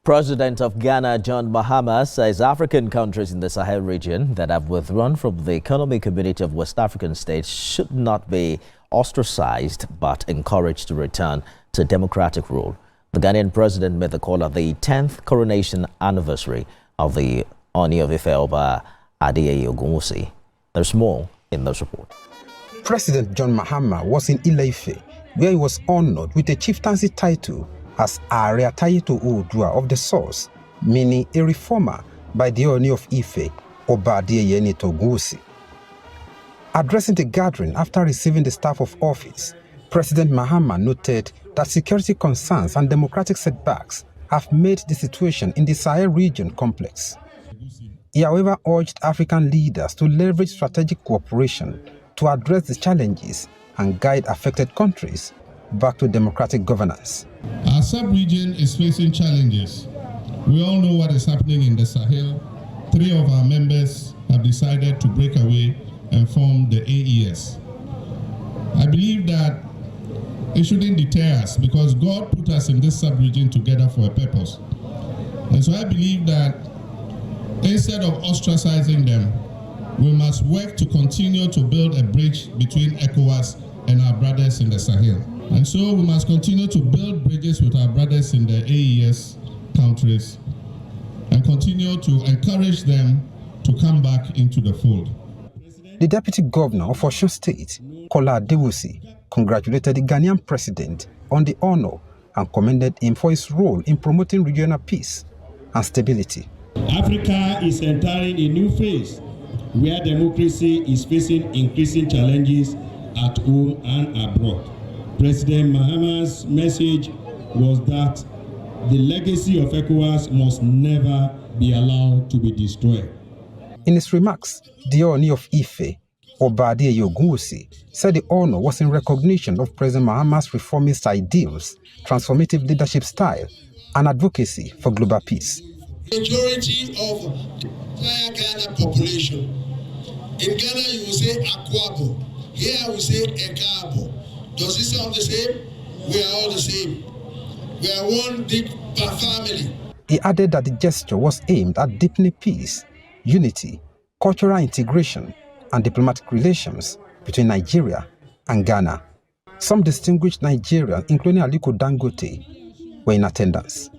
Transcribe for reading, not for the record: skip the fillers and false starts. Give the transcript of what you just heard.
President of Ghana, John Mahama, says African countries in the Sahel region that have withdrawn from the Economic Community of West African States should not be ostracized but encouraged to return to democratic rule. The Ghanaian president made the call at the 10th coronation anniversary of the Ooni of Ife Oba Adeyeye Ogunwusi. There's more in this report. President John Mahama was in Ile-Ife, where he was honored with a chieftaincy title as Aare Atayeto Oodua of the source, meaning a reformer by the Ooni of Ife, Oba Adeyeye Ogunwusi. Addressing the gathering after receiving the staff of office, President Mahama noted that security concerns and democratic setbacks have made the situation in the Sahel region complex. He, however, urged African leaders to leverage strategic cooperation to address the challenges and guide affected countries back to democratic governance. Our sub-region is facing challenges. We all know what is happening in the Sahel. 3 of our members have decided to break away and form the AES. I believe that it shouldn't deter us because God put us in this sub-region together for a purpose. And so I believe that instead of ostracizing them, we must work to continue to build a bridge between ECOWAS and our brothers in the Sahel. And so we must continue to build bridges with our brothers in the AES countries and continue to encourage them to come back into the fold. The Deputy Governor of Osun State, Oba Adeyeye, congratulated the Ghanaian president on the honor and commended him for his role in promoting regional peace and stability. Africa is entering a new phase where democracy is facing increasing challenges at home and abroad. President Mahama's message was that the legacy of ECOWAS must never be allowed to be destroyed. In his remarks, the Ooni of Ife, Oba Adeyeye Ogunwusi, said the honor was in recognition of President Mahama's reformist ideals, transformative leadership style, and advocacy for global peace. Majority of entire Ghana population. In Ghana, you will say Akwabo. Here we say Ekabo. Does it sound the same? We are all the same. We are one big family. He added that the gesture was aimed at deepening peace, unity, cultural integration, and diplomatic relations between Nigeria and Ghana. Some distinguished Nigerians, including Aliko Dangote, were in attendance.